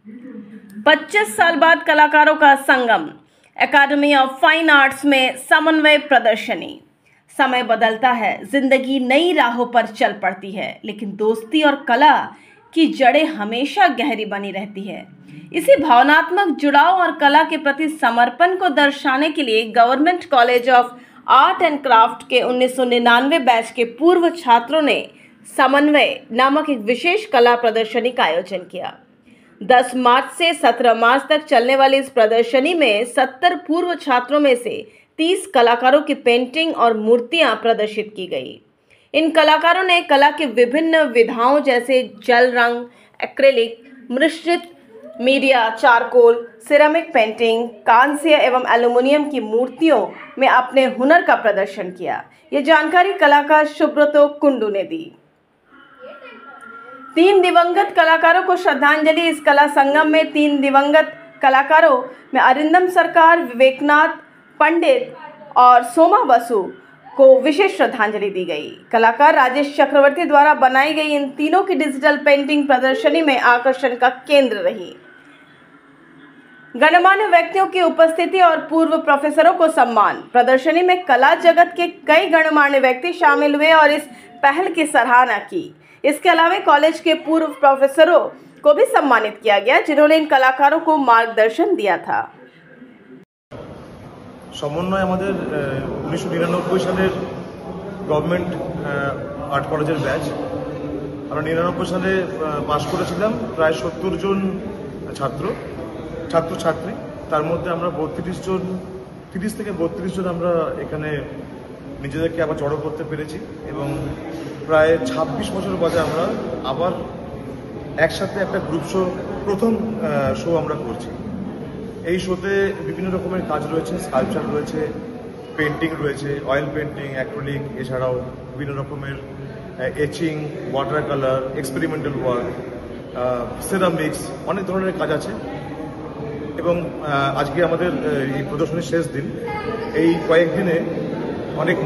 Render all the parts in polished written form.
25 साल बाद कलाकारों का संगम, एकेडमी ऑफ फाइन आर्ट्स में समन्वय प्रदर्शनी। समय बदलता है, जिंदगी नई राहों पर चल पड़ती है, लेकिन दोस्ती और कला की जड़ें हमेशा गहरी बनी रहती है। इसी भावनात्मक जुड़ाव और कला के प्रति समर्पण को दर्शाने के लिए government college of art and craft के 1999 बैच के पूर्व छात्रों ने समन्वय नामक एक विशेष कला प्रदर्शनी का आयोजन किया। 10 मार्च से 17 मार्च तक चलने वाली इस प्रदर्शनी में 70 पूर्व छात्रों में से 30 कलाकारों की पेंटिंग और मूर्तियां प्रदर्शित की गई। इन कलाकारों ने कला के विभिन्न विधाओं जैसे जल रंग, एक्रेलिक, मिश्रित मीडिया, चारकोल, सिरेमिक पेंटिंग, कांस्य एवं एल्युमिनियम की मूर्तियों में अपने हुनर का प्रदर्शन किया। ये जानकारी कलाकार सुब्रतो कुंडू ने दी। 3 दिवंगत कलाकारों को श्रद्धांजलि। इस कला संगम में 3 दिवंगत कलाकारों में अरिंदम सरकार, विवेकनाथ पंडित और सोमा बसु को विशेष श्रद्धांजलि दी गई। कलाकार राजेश चक्रवर्ती द्वारा बनाई गई इन तीनों की डिजिटल पेंटिंग प्रदर्शनी में आकर्षण का केंद्र रही। गणमान्य व्यक्तियों की उपस्थिति और पूर्व प्रोफेसरों को सम्मान। प्रदर्शनी में कला जगत के कई गणमान्य व्यक्ति शामिल हुए और इस पहल की सराहना की। इसके अलावा कॉलेज के पूर्व प्रोफेसरों को भी सम्मानित किया गया, जिन्होंने इन कलाकारों को मार्गदर्शन दिया था। সমন্বয় আমাদের 1999 সালের গভর্নমেন্ট আর্ট কলেজের ব্যাচ। আমরা 99 সালে পাশ করেছিলাম প্রায় 70 জন ছাত্রছাত্রী। তার মধ্যে আমরা 30 থেকে 32 জন আমরা এখানে নিজেদেরকে আবার জড়ো করতে পেরেছি এবং প্রায় 26 বছর বাদে আমরা আবার একসাথে একটা গ্রুপ শো, প্রথম শো আমরা করছি। এই শোতে বিভিন্ন রকমের কাজ রয়েছে, স্কাল্পচার রয়েছে, পেন্টিং রয়েছে, অয়েল পেন্টিং, অ্যাক্রিলিক, এছাড়াও বিভিন্ন রকমের etching, water colour, experimental work, ceramics, অনেক ধরনের কাজ আছে। এবং আজকে আমাদের এই প্রদর্শনীর শেষ দিন। এই কয়েকদিনে অনেক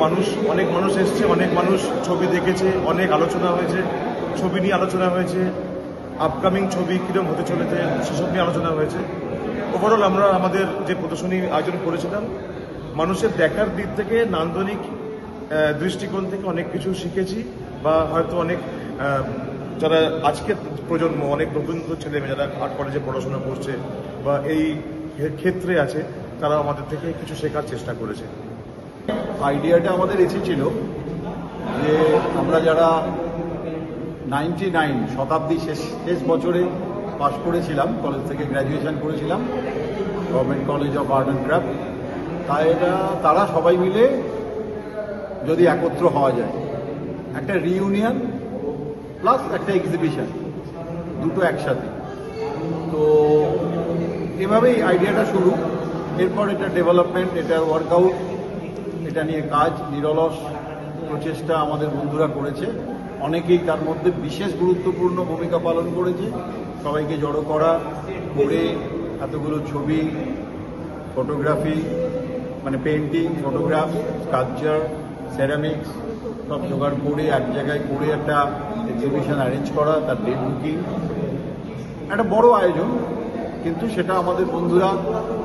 মানুষ এসছে, অনেক মানুষ ছবি দেখেছে, অনেক আলোচনা হয়েছে, ছবি নিয়ে আলোচনা হয়েছে, আপকামিং ছবি কীরকম হতে চলেছে সেসব নিয়ে আলোচনা হয়েছে। ওভারঅল আমরা আমাদের যে প্রদর্শনী আয়োজন করেছিলাম, মানুষের দেখার দিক থেকে, নান্দনিক দৃষ্টিকোণ থেকে অনেক কিছু শিখেছি, বা হয়তো অনেক যারা আজকের প্রজন্ম, অনেক নতুন ছেলেমেয়ে যারা আর্ট কলেজে পড়াশোনা করছে বা এই ক্ষেত্রে আছে, তারা আমাদের থেকে কিছু শেখার চেষ্টা করেছে। আইডিয়াটা আমাদের এসেছিল যে আমরা যারা 99 শতাব্দী শেষ বছরে পাশ করেছিলাম, কলেজ থেকে গ্র্যাজুয়েশন করেছিলাম government college of art and craft, তারা সবাই মিলে যদি একত্র হওয়া যায়, একটা রিইউনিয়ন প্লাস একটা এক্সিবিশন, দুটো একসাথে। তো এভাবেই আইডিয়াটা শুরু। এরপর এটা ডেভেলপমেন্ট, এটা ওয়ার্কআউট, এটা নিয়ে কাজ, নিরলস প্রচেষ্টা আমাদের বন্ধুরা করেছে। অনেকেই তার মধ্যে বিশেষ গুরুত্বপূর্ণ ভূমিকা পালন করেছে। সবাইকে জড়ো করা, করে এতগুলো ছবি, ফটোগ্রাফি, মানে পেন্টিং, ফটোগ্রাফ, স্কাল্পচার, সেরামিক্স সব জোগাড় করে এক জায়গায় করে একটা এক্সিবিশন অ্যারেঞ্জ করা, তার ডেট বুকিং, একটা বড় আয়োজন। কিন্তু সেটা আমাদের বন্ধুরা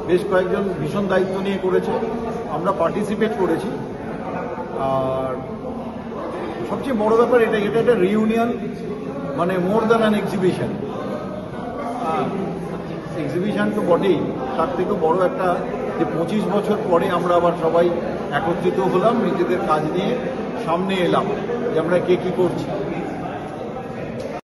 বেশ কয়েকজন ভীষণ দায়িত্ব নিয়ে করেছে, আমরা পার্টিসিপেট করেছি। আর সবচেয়ে বড় ব্যাপার এটা একটা রিইউনিয়ন, মানে more than an exhibition. Exhibition তো বটেই, তার থেকেও বড় একটা যে 25 বছর পরে আমরা আবার সবাই একত্রিত হলাম, নিজেদের কাজ নিয়ে সামনে এলাম যে আমরা কে কী করছি।